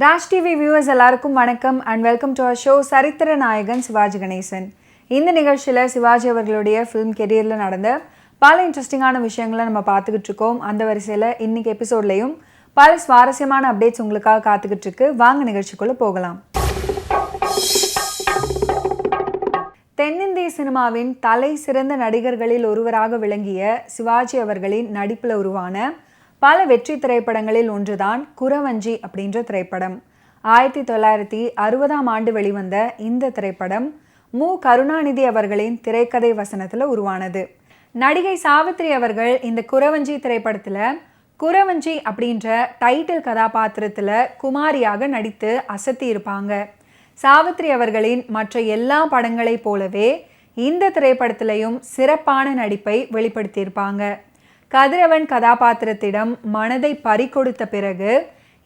Raj TV viewers எல்லாருக்கும் வணக்கம் and welcome to our show சரித்திர நாயகன் சிவாஜி கணேசன். இந்த நிகழ்ச்சியில் சிவாஜி அவர்களுடைய ஃபிலிம் கெரியரில் நடந்த பல இன்ட்ரெஸ்டிங்கான விஷயங்களை நம்ம பார்த்துக்கிட்டு இருக்கோம். அந்த வரிசையில் இன்னைக்கு எபிசோட்லையும் பல சுவாரஸ்யமான அப்டேட்ஸ் உங்களுக்காக காத்துக்கிட்டு இருக்கு. வாங்க நிகழ்ச்சிக்குள்ளே போகலாம். தென்னிந்திய சினிமாவின் தலை சிறந்த நடிகர்களில் ஒருவராக விளங்கிய சிவாஜி அவர்களின் நடிப்பில் உருவான பல வெற்றி திரைப்படங்களில் ஒன்றுதான் குறவஞ்சி அப்படின்ற திரைப்படம். 1960ஆம் ஆண்டு வெளிவந்த இந்த திரைப்படம் மு. கருணாநிதி அவர்களின் திரைக்கதை வசனத்தில் உருவானது. நடிகை சாவித்ரி அவர்கள் இந்த குறவஞ்சி திரைப்படத்தில் குறவஞ்சி அப்படின்ற டைட்டில் கதாபாத்திரத்தில் குமாரியாக நடித்து அசத்தி இருப்பாங்க. சாவித்ரி அவர்களின் மற்ற எல்லா படங்களைப் போலவே இந்த திரைப்படத்திலையும் சிறப்பான நடிப்பை வெளிப்படுத்தியிருப்பாங்க. கதிரவன் கதாபாத்திரத்திடம் மனதை பறிகொடுத்த பிறகு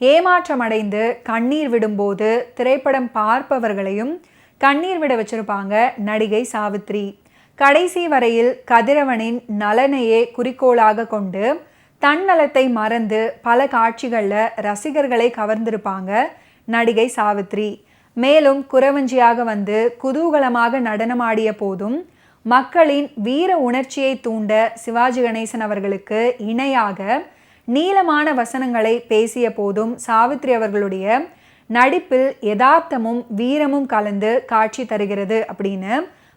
ஏமாற்றமடைந்து கண்ணீர் விடும்போது திரைப்படம் பார்ப்பவர்களையும் கண்ணீர் விட வச்சிருப்பாங்க நடிகை சாவித்ரி. கடைசி வரையில் கதிரவனின் நலனையே குறிக்கோளாக கொண்டு தன்னலத்தை மறந்து பல காட்சிகளில் ரசிகர்களை கவர்ந்திருப்பாங்க நடிகை சாவித்ரி. மேலும் குறவஞ்சியாக வந்து குதூகலமாக நடனமாடிய போதும் மக்களின் வீர உணர்ச்சியை தூண்ட சிவாஜி கணேசன் அவர்களுக்கு இணையாக நீளமான வசனங்களை பேசிய போதும் சாவித்ரி அவர்களுடைய நடிப்பில் யதார்த்தமும் வீரமும் கலந்து காட்சி தருகிறது அப்படின்னு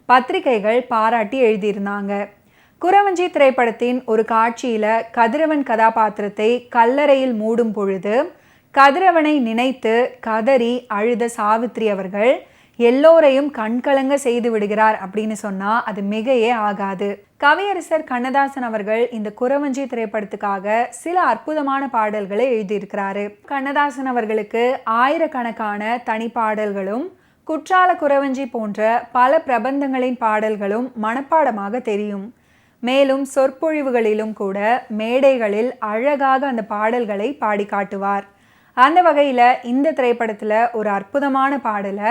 பத்திரிகைகள் பாராட்டி எழுதியிருந்தாங்க. குறவஞ்சி திரைப்படத்தின் ஒரு காட்சியில் கதிரவன் கதாபாத்திரத்தை கல்லறையில் மூடும் பொழுது கதிரவனை நினைத்து கதறி அழுத சாவித்ரி அவர்கள் எல்லோரையும் கண்கலங்க செய்து விடுகிறார் அப்படின்னு சொன்னால் அது மிகையே ஆகாது. கவியரசர் கண்ணதாசன் அவர்கள் இந்த குறவஞ்சி திரைப்படத்துக்காக சில அற்புதமான பாடல்களை எழுதியிருக்கிறாரு. கண்ணதாசன் அவர்களுக்கு ஆயிரக்கணக்கான தனிப்பாடல்களும் குற்றால குறவஞ்சி போன்ற பல பிரபந்தங்களின் பாடல்களும் மனப்பாடமாக தெரியும். மேலும் சொற்பொழிவுகளிலும் கூட மேடைகளில் அழகாக அந்த பாடல்களை பாடி காட்டுவார். அந்த வகையில் இந்த திரைப்படத்தில் ஒரு அற்புதமான பாடலை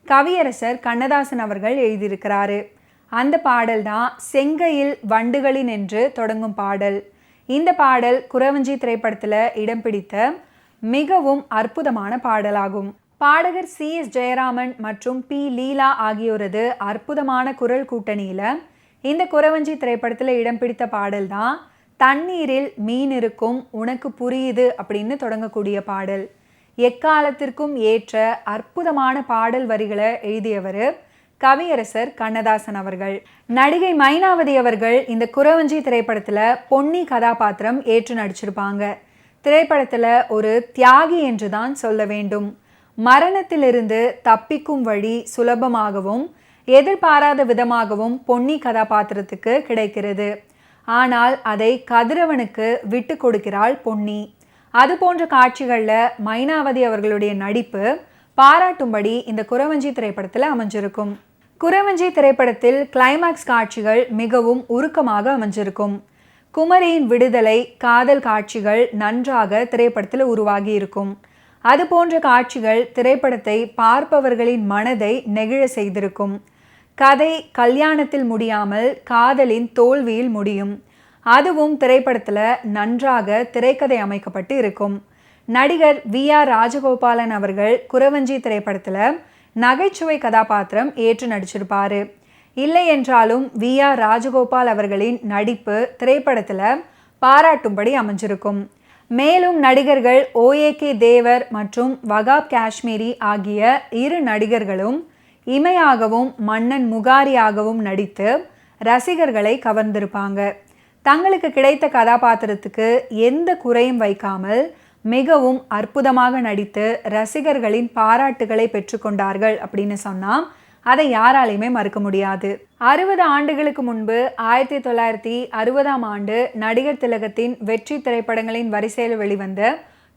கவியரசர் கண்ணதாசன் அவர்கள் எழுதியிருக்கிறாரு. அந்த பாடல் தான் செங்கையில் வண்டுகளின் என்று தொடங்கும் பாடல். இந்த பாடல் குறவஞ்சி திரைப்படத்தில் இடம் பிடித்த மிகவும் அற்புதமான பாடலாகும். பாடகர் C.S. ஜெயராமன் மற்றும் P. லீலா ஆகியோரது அற்புதமான குரல் கூட்டணியில் இந்த குறவஞ்சி திரைப்படத்தில் இடம் பிடித்த பாடல் தான் தண்ணீரில் மீன் இருக்கும் உனக்கு புரியுது அப்படின்னு தொடங்கக்கூடிய பாடல். எக்காலத்திற்கும் ஏற்ற அற்புதமான பாடல் வரிகளை எழுதியவர் கவியரசர் கண்ணதாசன் அவர்கள். நடிகை மைனாவதி அவர்கள் இந்த குறவஞ்சி திரைப்படத்தில் பொன்னி கதாபாத்திரம் ஏற்று நடிச்சிருப்பாங்க. திரைப்படத்தில் ஒரு தியாகி என்று தான் சொல்ல வேண்டும். மரணத்திலிருந்து தப்பிக்கும் வழி சுலபமாகவும் எதிர்பாராத விதமாகவும் பொன்னி கதாபாத்திரத்துக்கு கிடைக்கிறது. ஆனால் அதை கதிரவனுக்கு விட்டு கொடுக்கிறாள் பொன்னி. அது போன்ற காட்சிகளில் மைனாவதி அவர்களுடைய நடிப்பு பாராட்டும்படி இந்த குறவஞ்சி திரைப்படத்தில் அமைஞ்சிருக்கும். குறவஞ்சி திரைப்படத்தில் கிளைமாக்ஸ் காட்சிகள் மிகவும் உருக்கமாக அமைஞ்சிருக்கும். குமரியின் விடுதலை காதல் காட்சிகள் நன்றாக திரைப்படத்தில் உருவாகி இருக்கும். அது போன்ற காட்சிகள் திரைப்படத்தை பார்ப்பவர்களின் மனதை நெகிழ செய்திருக்கும். கதை கல்யாணத்தில் முடியாமல் காதலின் தோல்வியில் முடியும். அதுவும் திரைப்படத்தில் நன்றாக திரைக்கதை அமைக்கப்பட்டு இருக்கும். நடிகர் V.R. ராஜகோபாலன் அவர்கள் குறவஞ்சி திரைப்படத்தில் நகைச்சுவை கதாபாத்திரம் ஏற்று நடிச்சிருப்பாரு. இல்லை என்றாலும் V.R. ராஜகோபால் அவர்களின் நடிப்பு திரைப்படத்தில் பாராட்டும்படி அமைஞ்சிருக்கும். மேலும் நடிகர்கள் O.A.K. தேவர் மற்றும் வகாப் காஷ்மீரி ஆகிய இரு நடிகர்களும் இமையாகவும் மன்னன் முகாரியாகவும் நடித்து ரசிகர்களை கவர்ந்திருப்பாங்க. தங்களுக்கு கிடைத்த கதாபாத்திரத்துக்கு எந்த குறையும் வைக்காமல் மிகவும் அற்புதமாக நடித்து ரசிகர்களின் பாராட்டுகளை பெற்றுக்கொண்டார்கள் அப்படின்னு சொன்னால் அதை யாராலையுமே மறுக்க முடியாது. 60 ஆண்டுகளுக்கு முன்பு 1960ஆம் ஆண்டு நடிகர் திலகத்தின் வெற்றி திரைப்படங்களின் வரிசையில் வெளிவந்த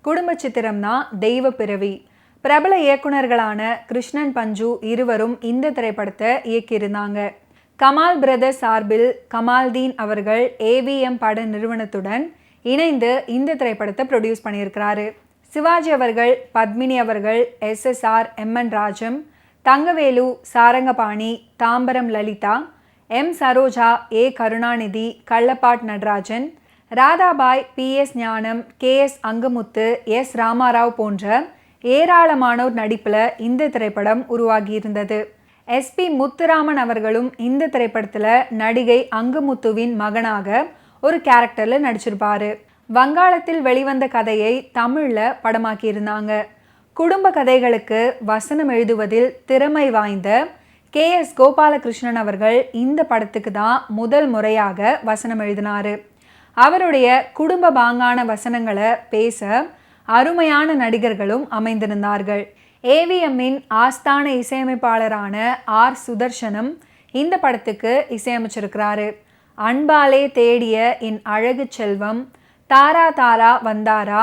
குடும்ப சித்திரம் தான் தெய்வ பிறவி. பிரபல இயக்குநர்களான கிருஷ்ணன் பஞ்சு இருவரும் இந்த திரைப்படத்தை இயக்கியிருந்தாங்க. கமால் பிரதர்ஸ் சார்பில் கமால்தீன் அவர்கள் AVM பட நிறுவனத்துடன் இணைந்து இந்த திரைப்படத்தை ப்ரொடியூஸ் பண்ணியிருக்கிறாரு. சிவாஜி அவர்கள், பத்மினி அவர்கள், SSR, MN Rajam, Thangavelu, Sarangapani, Tambaram Lalitha, M. Saroja, A. Karunanidhi, Kallapart Natarajan, Radhabai, PS ஞானம், KS அங்கமுத்து, S. ராமாராவ் போன்ற ஏராளமானோர் நடிப்பில் இந்த திரைப்படம் உருவாகி இருந்தது. SP முத்துராமன் அவர்களும் இந்த திரைப்படத்தில் நடிகை அங்குமுத்துவின் மகனாக ஒரு கேரக்டரில் நடிச்சிருப்பாரு. வங்காளத்தில் வெளிவந்த கதையை தமிழில் படமாக்கியிருந்தாங்க. குடும்ப கதைகளுக்கு வசனம் எழுதுவதில் திறமை வாய்ந்த KS கோபாலகிருஷ்ணன் அவர்கள் இந்த படத்துக்கு தான் முதல் முறையாக வசனம் எழுதினார். அவருடைய குடும்ப பாங்கான வசனங்களை பேச அருமையான நடிகர்களும் அமைந்திருந்தார்கள். AVMஇன் ஆஸ்தான இசையமைப்பாளரான R சுதர்சனம் இந்த படத்துக்கு இசையமைச்சிருக்கிறாரு. அன்பாலே தேடிய என் அழகு செல்வம், தாரா தாரா வந்தாரா,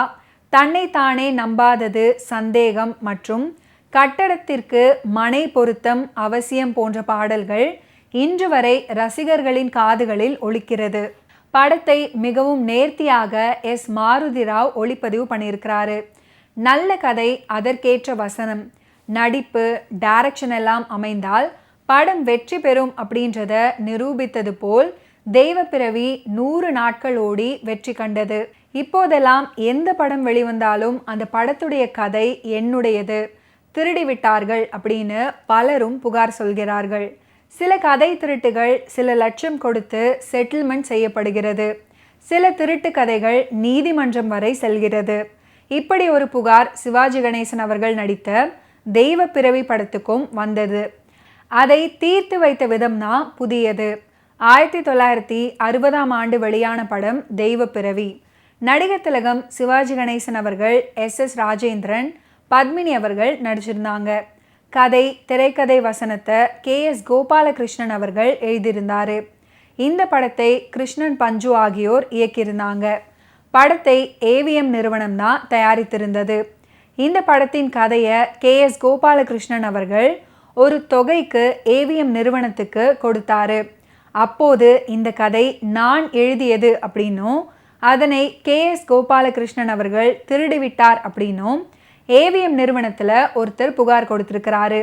தன்னைத்தானே நம்பாதது சந்தேகம் மற்றும் கட்டடத்திற்கு மனை பொருத்தம் அவசியம் போன்ற பாடல்கள் இன்று வரை ரசிகர்களின் காதுகளில் ஒலிக்கிறது. படத்தை மிகவும் நேர்த்தியாக மாருதிராவ் ஒளிப்பதிவு பண்ணியிருக்கிறாரு. நல்ல கதை, அதற்கேற்ற வசனம், நடிப்பு, டைரக்ஷன் எல்லாம் அமைந்தால் படம் வெற்றி பெறும் அப்படின்றத நிரூபித்தது போல் தெய்வப்பிறவி 100 நாட்கள் ஓடி வெற்றி கண்டது. இப்போதெல்லாம் எந்த படம் வெளிவந்தாலும் அந்த படத்துடைய கதை என்னுடையது, திருடி விட்டார்கள் அப்படின்னு பலரும் புகார் சொல்கிறார்கள். சில கதை திருட்டுகள் சில லட்சம் கொடுத்து செட்டில்மெண்ட் செய்யப்படுகிறது. சில திருட்டு கதைகள் நீதிமன்றம் வரை செல்கிறது. இப்படி ஒரு புகார் சிவாஜி கணேசன் அவர்கள் நடித்த தெய்வப்பிறவி படத்துக்கும் வந்தது. அதை தீர்த்து வைத்த விதம்தான் புதியது. 1960ஆம் ஆண்டு வெளியான படம் தெய்வப்பிறவி. நடிகர் திலகம் சிவாஜி கணேசன் அவர்கள், SS ராஜேந்திரன், பத்மினி அவர்கள் நடிச்சிருந்தாங்க. கதை, திரைக்கதை வசனத்தை KS கோபாலகிருஷ்ணன் அவர்கள் எழுதியிருந்தார். இந்த படத்தை கிருஷ்ணன் பஞ்சு ஆகியோர் இயக்கியிருந்தாங்க. படத்தை AVM நிறுவனம் தான் தயாரித்திருந்தது. இந்த படத்தின் கதையை KS கோபாலகிருஷ்ணன் அவர்கள் ஒரு தொகைக்கு AVM நிறுவனத்துக்கு கொடுத்தாரு. அப்போது இந்த கதை நான் எழுதியது அப்படின்னும் அதனை KS கோபாலகிருஷ்ணன் அவர்கள் திருடிவிட்டார் அப்படின்னும் AVM நிறுவனத்தில் ஒருத்தர் புகார் கொடுத்திருக்கிறாரு.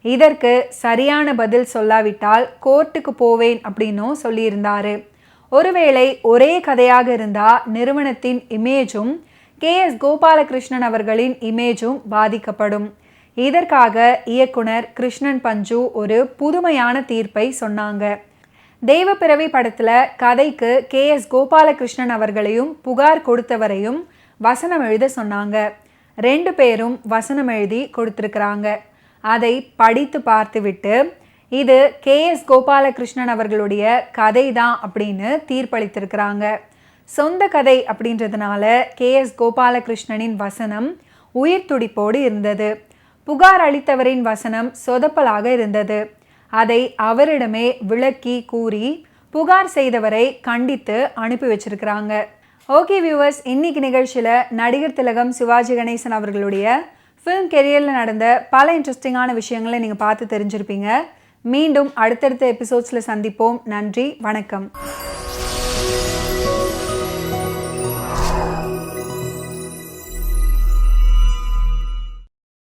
இதற்கு சரியான பதில் சொல்லாவிட்டால் கோர்ட்டுக்கு போவேன் அப்படின்னும் சொல்லியிருந்தாரு. ஒருவேளை ஒரே கதையாக இருந்தால் நிறுவனத்தின் இமேஜும் KS கோபாலகிருஷ்ணன் அவர்களின் இமேஜும் பாதிக்கப்படும். இதற்காக இயக்குனர் கிருஷ்ணன் பஞ்சு ஒரு புதுமையான தீர்ப்பை சொன்னாங்க. தெய்வப்பிறவி படத்தில் கதைக்கு KS கோபாலகிருஷ்ணன் அவர்களையும் புகார் கொடுத்தவரையும் வசனம் எழுத சொன்னாங்க. 2 பேரும் வசனம் எழுதி கொடுத்துருக்குறாங்க. அதை படித்து பார்த்துவிட்டு இது KS கோபாலகிருஷ்ணன் அவர்களுடைய கதை தான் அப்படின்னு தீர்ப்பளித்திருக்கிறாங்க. சொந்த கதை அப்படின்றதுனால KS கோபாலகிருஷ்ணனின் வசனம் உயிர் துடிப்போடு இருந்தது. புகார் அளித்தவரின் வசனம் சொதப்பலாக இருந்தது. அதை அவரிடமே விளக்கி கூறி புகார் செய்தவரை கண்டித்து அனுப்பி வச்சிருக்கிறாங்க. ஓகே வியூவர்ஸ், இன்னைக்கு நிகழ்ச்சியில் நடிகர் திலகம் சிவாஜி கணேசன் அவர்களுடைய ஃபிலிம் கெரியரில் நடந்த பல இன்ட்ரெஸ்டிங்கான விஷயங்களை நீங்கள் பார்த்து தெரிஞ்சிருப்பீங்க. மீண்டும் அடுத்தடுத்த எபிசோட்ஸில் சந்திப்போம். நன்றி, வணக்கம்.